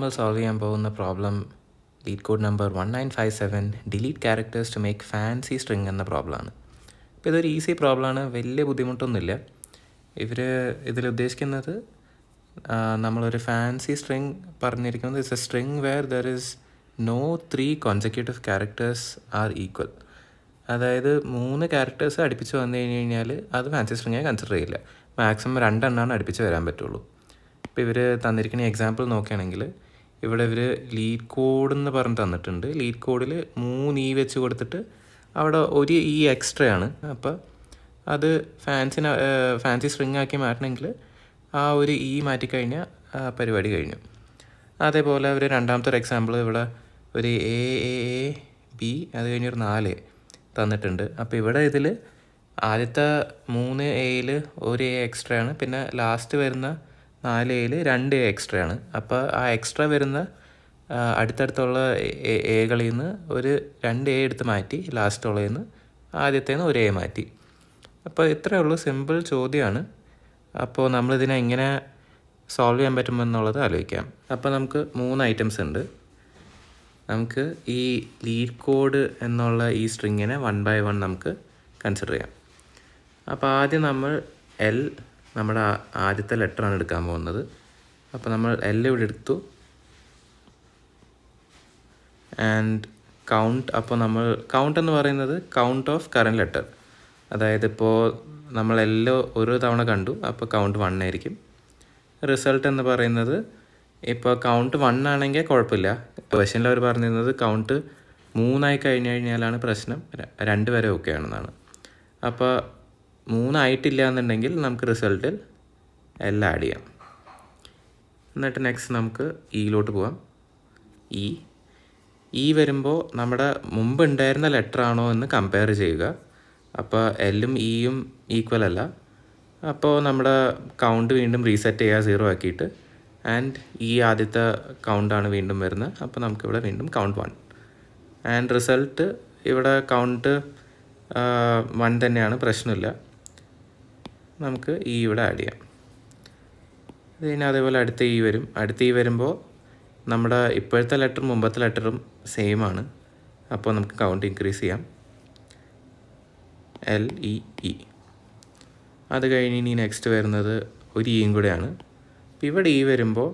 നമ്മൾ സോൾവ് ചെയ്യാൻ പോകുന്ന problem LeetCode number 1957 delete characters to make fancy string എന്ന പ്രോബ്ലമാണ്. അപ്പോൾ ഇതൊരു ഈസി പ്രോബ്ലമാണ്, വലിയ ബുദ്ധിമുട്ടൊന്നുമില്ല. ഇതിൽ ഉദ്ദേശിക്കുന്നത് നമ്മളൊരു ഫാൻസി സ്ട്രിങ് പറഞ്ഞിരിക്കുന്നത് it's a string where there is no 3 consecutive characters are equal. അതായത് 3 ക്യാരക്ടേഴ്സ് അടുപ്പിച്ച് വന്നു കഴിഞ്ഞാൽ അത് ഫാൻസി സ്ട്രിങ്ങായി കൺസിഡർ ചെയ്യില്ല. മാക്സിമം 2 എണ്ണമാണ് അടുപ്പിച്ച് വരാൻ പറ്റുള്ളൂ. ഇപ്പോൾ ഇവർ തന്നിരിക്കുന്ന എക്സാമ്പിൾ നോക്കുകയാണെങ്കിൽ ഇവിടെ ഇവർ LeetCode എന്ന് പറഞ്ഞ് തന്നിട്ടുണ്ട്. LeetCodeൽ 3 E വെച്ച് കൊടുത്തിട്ട് അവിടെ ഒരു E എക്സ്ട്രാ ആണ്. അപ്പോൾ അത് ഫാൻസി സ്ട്രിങ് ആക്കി മാറ്റണമെങ്കിൽ ആ ഒരു E മാറ്റിക്കഴിഞ്ഞാൽ പരിപാടി കഴിഞ്ഞു. അതേപോലെ അവർ രണ്ടാമത്തെ ഒരു എക്സാമ്പിൾ ഇവിടെ ഒരു A അത് കഴിഞ്ഞൊരു 4 തന്നിട്ടുണ്ട്. അപ്പോൾ ഇവിടെ ഇതിൽ ആദ്യത്തെ 3 Aയിൽ ഒരു A എക്സ്ട്രാ ആണ്, പിന്നെ ലാസ്റ്റ് വരുന്ന 4 Aയിൽ 2 A എക്സ്ട്രാ ആണ്. അപ്പോൾ ആ എക്സ്ട്രാ വരുന്ന അടുത്തടുത്തുള്ള എകളിൽ നിന്ന് ഒരു 2 A എടുത്ത് മാറ്റി ലാസ്റ്റുള്ളതിൽ നിന്ന് ആദ്യത്തേന്ന് ഒരു A മാറ്റി. അപ്പോൾ ഇത്രയേ ഉള്ളൂ, സിമ്പിൾ ചോദ്യമാണ്. അപ്പോൾ നമ്മളിതിനെ എങ്ങനെ സോൾവ് ചെയ്യാൻ പറ്റുമെന്നുള്ളത് ആലോചിക്കാം. അപ്പോൾ നമുക്ക് 3 ഐറ്റംസ് ഉണ്ട്. നമുക്ക് ഈ LeetCode എന്നുള്ള ഈ സ്ട്രിങ്ങിനെ 1 by 1 നമുക്ക് കൺസിഡർ ചെയ്യാം. അപ്പോൾ ആദ്യം നമ്മൾ നമ്മുടെ ആദ്യത്തെ ലെറ്ററാണ് എടുക്കാൻ പോകുന്നത്. അപ്പോൾ നമ്മൾ ഇവിടെ എടുത്തു. ആൻഡ് കൗണ്ട്, അപ്പോൾ നമ്മൾ കൗണ്ട് എന്ന് പറയുന്നത് കൗണ്ട് ഓഫ് കറൻറ്റ് ലെറ്റർ. അതായത് ഇപ്പോൾ നമ്മൾ ഒരു തവണ കണ്ടു, അപ്പോൾ കൗണ്ട് 1 ആയിരിക്കും. റിസൾട്ട് എന്ന് പറയുന്നത് ഇപ്പോൾ കൗണ്ട് 1 ആണെങ്കിൽ കുഴപ്പമില്ല. ക്വസ്റ്റ്യനിൽ അവർ പറഞ്ഞിരുന്നത് കൗണ്ട് 3 കഴിഞ്ഞ് കഴിഞ്ഞാലാണ് പ്രശ്നം, 2 വരെ ഓക്കെ ആണെന്നാണ്. അപ്പോൾ 3 ആയിട്ടില്ല എന്നുണ്ടെങ്കിൽ നമുക്ക് റിസൾട്ടിൽ എല്ലാം ആഡ് ചെയ്യാം. എന്നിട്ട് നെക്സ്റ്റ് നമുക്ക് ഇയിലോട്ട് പോവാം. ഇ വരുമ്പോൾ നമ്മുടെ മുമ്പ് ഉണ്ടായിരുന്ന ലെറ്റർ ആണോ എന്ന് കമ്പയർ ചെയ്യുക. അപ്പോൾ എല്ലും ഇയും ഈക്വൽ അല്ല. അപ്പോൾ നമ്മുടെ കൗണ്ട് വീണ്ടും റീസെറ്റ് ചെയ്യുക 0 ആക്കിയിട്ട്. ആൻഡ് ഈ ആദ്യത്തെ കൗണ്ടാണ് വീണ്ടും വരുന്നത്. അപ്പോൾ നമുക്കിവിടെ വീണ്ടും കൗണ്ട് 1. ആൻഡ് റിസൾട്ട് ഇവിടെ കൗണ്ട് 1 തന്നെയാണ്, പ്രശ്നമില്ല. നമുക്ക് ഇവിടെ ആഡ് ചെയ്യാം. പിന്നെ അതേപോലെ അടുത്ത വരും. അടുത്ത വരുമ്പോൾ നമ്മുടെ ഇപ്പോഴത്തെ ലെറ്ററും മുമ്പത്തെ ലെറ്ററും സെയിം ആണ്. അപ്പോൾ നമുക്ക് കൗണ്ട് ഇൻക്രീസ് ചെയ്യാം. LEE. അത് കഴിഞ്ഞ് ഇനി നെക്സ്റ്റ് വരുന്നത് ഒരു ഇയും കൂടെയാണ്. അപ്പോൾ ഇവിടെ വരുമ്പോൾ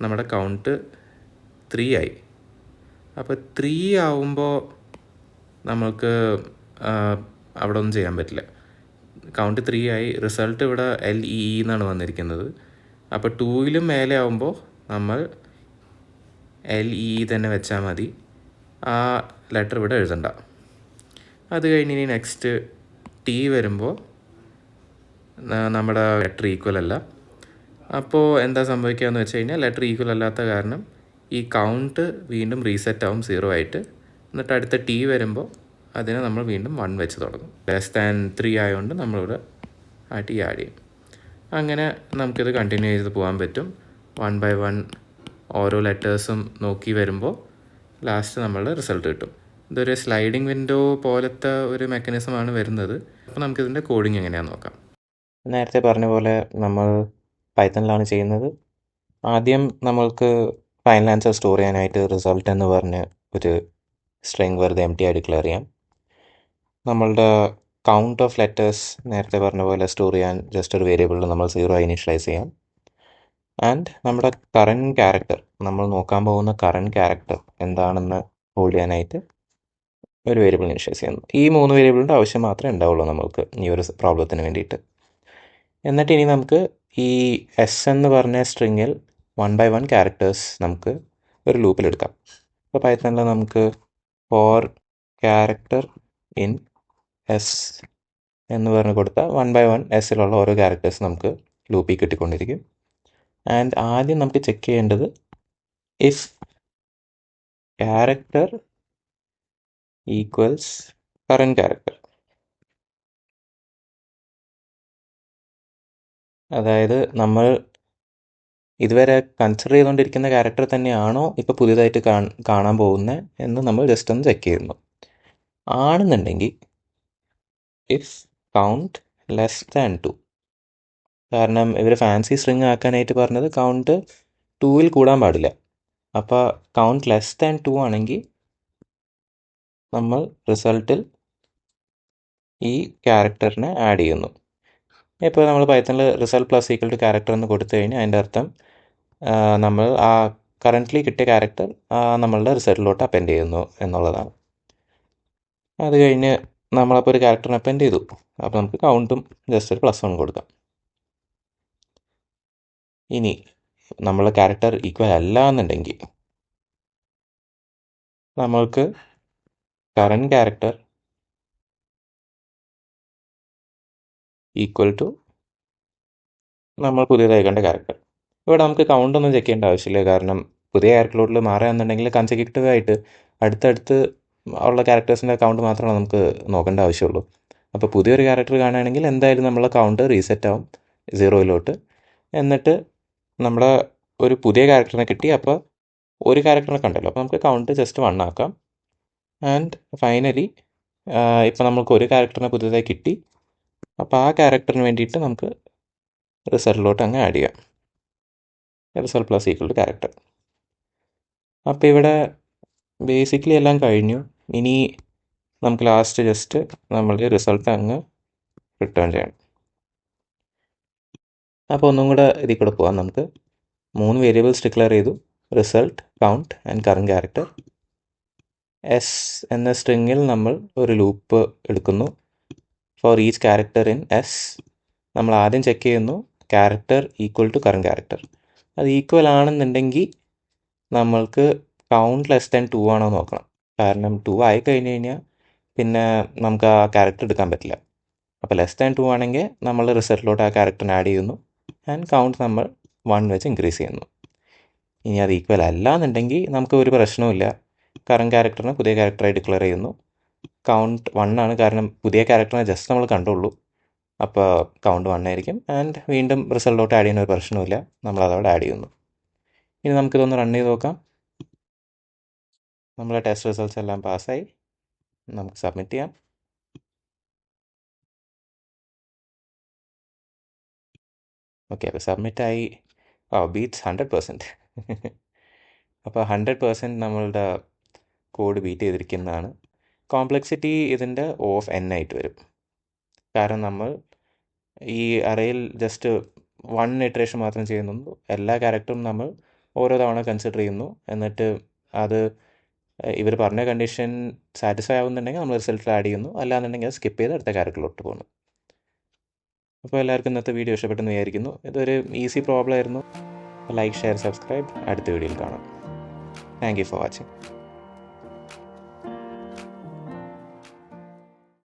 നമ്മുടെ കൗണ്ട് 3 ആയി. അപ്പോൾ 3 ആവുമ്പോൾ നമ്മൾക്ക് അവിടെ ഒന്നും ചെയ്യാൻ പറ്റില്ല. കൗണ്ട് 3 ആയി. റിസൾട്ട് ഇവിടെ LEE എന്നാണ് വന്നിരിക്കുന്നത്. അപ്പോൾ 2ലും മേലെ ആവുമ്പോൾ നമ്മൾ LEE തന്നെ വെച്ചാൽ മതി, ആ ലെറ്റർ ഇവിടെ എഴുതണ്ട. അത് കഴിഞ്ഞ് ഇനി നെക്സ്റ്റ് T വരുമ്പോൾ നമ്മുടെ ലെറ്റർ ഈക്വൽ അല്ല. അപ്പോൾ എന്താ സംഭവിക്കുക എന്ന് വെച്ച് കഴിഞ്ഞാൽ ലെറ്റർ ഈക്വൽ അല്ലാത്ത കാരണം ഈ കൗണ്ട് വീണ്ടും റീസെറ്റ് ആവും 0 ആയിട്ട്. എന്നിട്ട് അടുത്ത T വരുമ്പോൾ അതിനെ നമ്മൾ വീണ്ടും 1 വെച്ച് തുടങ്ങും. <3 ആയതുകൊണ്ട് നമ്മളിവിടെ ആ T ആഡ് ചെയ്യും. അങ്ങനെ നമുക്കിത് കണ്ടിന്യൂ ചെയ്ത് പോകാൻ പറ്റും. 1 by 1 ഓരോ ലെറ്റേഴ്സും നോക്കി വരുമ്പോൾ ലാസ്റ്റ് നമ്മളുടെ റിസൾട്ട് കിട്ടും. ഇതൊരു സ്ലൈഡിങ് വിൻഡോ പോലത്തെ ഒരു മെക്കാനിസമാണ് വരുന്നത്. അപ്പോൾ നമുക്കിതിൻ്റെ കോഡിങ് എങ്ങനെയാണെന്ന് നോക്കാം. നേരത്തെ പറഞ്ഞ പോലെ നമ്മൾ പൈത്തണിലാണ് ചെയ്യുന്നത്. ആദ്യം നമ്മൾക്ക് ഫൈനൽ ആൻസർ സ്റ്റോർ ചെയ്യാനായിട്ട് റിസൾട്ട് എന്ന് പറഞ്ഞ് ഒരു സ്ട്രിങ് വെറുതെ എംപ്റ്റി ആയി ഡിക്ലെയർ ചെയ്യാം. നമ്മളുടെ കൗണ്ട് ഓഫ് ലെറ്റേഴ്സ് നേരത്തെ പറഞ്ഞ പോലെ സ്റ്റോർ ചെയ്യാൻ ജസ്റ്റ് ഒരു വേരിയബിളിൽ നമ്മൾ 0 ആയി ഇനീഷ്യലൈസ് ചെയ്യാം. ആൻഡ് നമ്മുടെ കറൻറ്റ് ക്യാരക്ടർ, നമ്മൾ നോക്കാൻ പോകുന്ന കറൻറ്റ് ക്യാരക്ടർ എന്താണെന്ന് ഹോൾഡ് ചെയ്യാനായിട്ട് ഒരു വേരിയബിൾ ഇനീഷ്യലൈസ് ചെയ്യുന്നു. ഈ 3 വേരിയബിളിൻ്റെ ആവശ്യം മാത്രമേ ഉണ്ടാവുള്ളൂ നമ്മൾക്ക് ഈ ഒരു പ്രോബ്ലത്തിന് വേണ്ടിയിട്ട്. എന്നിട്ട് ഇനി നമുക്ക് ഈ എസ് എന്ന് പറഞ്ഞ സ്ട്രിങ്ങിൽ 1 by 1 ക്യാരക്ടേഴ്സ് നമുക്ക് ഒരു ലൂപ്പിലെടുക്കാം. അപ്പോൾ പൈത്തണിൽ നമുക്ക് ഫോർ ക്യാരക്ടർ ഇൻ എസ് എന്ന് പറഞ്ഞ് കൊടുത്താൽ 1 by 1 എസ്സിലുള്ള ഓരോ ക്യാരക്ടേഴ്സ് നമുക്ക് ലൂപ്പിൽ കിട്ടിക്കൊണ്ടിരിക്കും. ആൻഡ് ആദ്യം നമുക്ക് ചെക്ക് ചെയ്യേണ്ടത് if character equals current character. അതായത് നമ്മൾ ഇതുവരെ കൺസിഡർ ചെയ്തുകൊണ്ടിരിക്കുന്ന ക്യാരക്ടർ തന്നെയാണോ ഇപ്പോൾ പുതിയതായിട്ട് കാണാൻ പോകുന്നത് എന്ന് നമ്മൾ ജസ്റ്റ് ഒന്ന് ചെക്ക് ചെയ്യുന്നു. ആണെന്നുണ്ടെങ്കിൽ ഇഫ് കൗണ്ട് <2, കാരണം ഇവർ ഫാൻസി സ്ട്രിങ് ആക്കാനായിട്ട് പറഞ്ഞത് കൗണ്ട് 2ൽ കൂടാൻ പാടില്ല. അപ്പോൾ കൗണ്ട് ലെസ് ദാൻ 2 ആണെങ്കിൽ നമ്മൾ റിസൾട്ടിൽ ഈ ക്യാരക്ടറിനെ ആഡ് ചെയ്യുന്നു. ഇപ്പോൾ നമ്മൾ പൈത്തണിൽ result plus equal to character എന്ന് കൊടുത്തു കഴിഞ്ഞാൽ അതിൻ്റെ അർത്ഥം നമ്മൾ ആ കറൻ്റ്ലി കിട്ടിയ ക്യാരക്ടർ നമ്മളുടെ റിസൾട്ടിലോട്ട് അപ്പെൻഡ് ചെയ്യുന്നു എന്നുള്ളതാണ്. അത് കഴിഞ്ഞ് നമ്മളപ്പോൾ ഒരു ക്യാരക്ടറിനെ അപ്പെൻഡ് ചെയ്തു. അപ്പോൾ നമുക്ക് കൗണ്ടും ജസ്റ്റ് ഒരു +1 കൊടുക്കാം. ഇനി നമ്മൾ ക്യാരക്ടർ ഈക്വൽ അല്ല എന്നുണ്ടെങ്കിൽ നമ്മൾക്ക് കറൻറ്റ് ക്യാരക്ടർ ഈക്വൽ ടു നമ്മൾ പുതിയതായി കണ്ട ക്യാരക്ടർ. ഇവിടെ നമുക്ക് കൗണ്ടൊന്നും ചെക്ക് ചെയ്യേണ്ട ആവശ്യമില്ല. കാരണം പുതിയ ക്യാരക്ടറിലോട്ട് മാറുകയാണെന്നുണ്ടെങ്കിൽ കൺസെക്യൂട്ടീവായിട്ട് അടുത്തടുത്ത് ഉള്ള ക്യാരക്ടേഴ്സിൻ്റെ കൗണ്ട് മാത്രമേ നമുക്ക് നോക്കേണ്ട ആവശ്യമുള്ളൂ. അപ്പോൾ പുതിയൊരു ക്യാരക്ടർ കാണുകയാണെങ്കിൽ എന്തായാലും നമ്മളെ കൗണ്ട് റീസെറ്റ് ആവും 0-ലോട്ട്. എന്നിട്ട് നമ്മുടെ ഒരു പുതിയ ക്യാരക്ടറിനെ കിട്ടി. അപ്പോൾ ഒരു ക്യാരക്ടറിനെ കണ്ടല്ലോ, അപ്പോൾ നമുക്ക് കൗണ്ട് ജസ്റ്റ് 1 ആക്കാം. ആൻഡ് ഫൈനലി ഇപ്പോൾ നമുക്ക് ഒരു ക്യാരക്ടറിനെ പുതിയതായി കിട്ടി. അപ്പോൾ ആ ക്യാരക്ടറിന് വേണ്ടിയിട്ട് നമുക്ക് റിസൾട്ടിലോട്ട് അങ്ങ് ആഡ് ചെയ്യാം. Result plus equal to character. അപ്പോൾ ഇവിടെ ബേസിക്കലി എല്ലാം കഴിഞ്ഞു. ഇനി നമുക്ക് ലാസ്റ്റ് ജസ്റ്റ് നമ്മളുടെ റിസൾട്ട് അങ്ങ് റിട്ടേൺ ചെയ്യണം. അപ്പോൾ ഒന്നും കൂടെ ഇതിൽ കൂടെ പോകാം. നമുക്ക് 3 വേരിയബിൾസ് ഡിക്ലെയർ ചെയ്തു: result, count and current character. S എന്ന സ്ട്രിങ്ങിൽ നമ്മൾ ഒരു ലൂപ്പ് എടുക്കുന്നു. For each character in S നമ്മൾ ആദ്യം ചെക്ക് ചെയ്യുന്നു character equal to current character. അത് ഈക്വൽ ആണെന്നുണ്ടെങ്കിൽ നമ്മൾക്ക് കൗണ്ട് ലെസ് ദാൻ 2 ആണോ നോക്കണം. കാരണം 2 ആയി കഴിഞ്ഞ് കഴിഞ്ഞാൽ പിന്നെ നമുക്ക് ആ ക്യാരക്ടർ എടുക്കാൻ പറ്റില്ല. അപ്പോൾ ലെസ് ദാൻ 2 ആണെങ്കിൽ നമ്മൾ റിസൾട്ടിലോട്ട് ആ ക്യാരക്ടറിനെ ആഡ് ചെയ്യുന്നു. ആൻഡ് കൗണ്ട് നമ്മൾ 1 വെച്ച് ഇൻക്രീസ് ചെയ്യുന്നു. ഇനി അത് ഈക്വൽ അല്ല എന്നുണ്ടെങ്കിൽ നമുക്ക് ഒരു പ്രശ്നവുമില്ല. കറൻറ്റ് ക്യാരക്ടറിനെ പുതിയ ക്യാരക്ടറായി ഡിക്ലെയർ ചെയ്യുന്നു. കൗണ്ട് 1 ആണ്, കാരണം പുതിയ ക്യാരക്ടറിനെ ജസ്റ്റ് നമ്മൾ കണ്ടുള്ളൂ. അപ്പോൾ കൗണ്ട് 1 ആയിരിക്കും. ആൻഡ് വീണ്ടും റിസൾട്ടിലോട്ട് ആഡ് ചെയ്യുന്ന ഒരു പ്രശ്നവുമില്ല, നമ്മളതവിടെ ആഡ് ചെയ്യുന്നു. ഇനി നമുക്കിതൊന്ന് റൺ ചെയ്ത് നോക്കാം. നമ്മളെ ടെസ്റ്റ് റിസൾട്ട്സ് എല്ലാം പാസ്സായി. നമുക്ക് സബ്മിറ്റ് ചെയ്യാം. ഓക്കെ, അപ്പോൾ സബ്മിറ്റായി. ബീറ്റ്സ് 100%. അപ്പോൾ 100% നമ്മളുടെ കോഡ് ബീറ്റ് ചെയ്തിരിക്കുന്നതാണ്. കോംപ്ലക്സിറ്റി ഇതിൻ്റെ ഓഫ് n ആയിട്ട് വരും. കാരണം നമ്മൾ ഈ അറേയിൽ ജസ്റ്റ് 1 ഇറ്ററേഷൻ മാത്രം ചെയ്യുന്നുള്ളൂ. എല്ലാ ക്യാരക്ടറും നമ്മൾ ഓരോ തവണ കൺസിഡർ ചെയ്യുന്നു. എന്നിട്ട് അത് ഇവർ പറഞ്ഞ കണ്ടീഷൻ സാറ്റിസ്ഫൈ ആവുന്നുണ്ടെങ്കിൽ നമ്മൾ റിസൾട്ടിൽ ആഡ് ചെയ്യുന്നു. അല്ലാന്നുണ്ടെങ്കിൽ അത് സ്കിപ്പ് ചെയ്ത് അടുത്ത ക്യാരക്ടറിലോട്ട് പോകുന്നു. അപ്പോൾ എല്ലാവർക്കും ഇന്നത്തെ വീഡിയോ ഇഷ്ടപ്പെട്ടെന്ന് വിചാരിക്കുന്നു. ഇതൊരു ഈസി പ്രോബ്ലം ആയിരുന്നു. Like, share, subscribe. അടുത്ത വീഡിയോയിൽ കാണാം. Thank you for watching.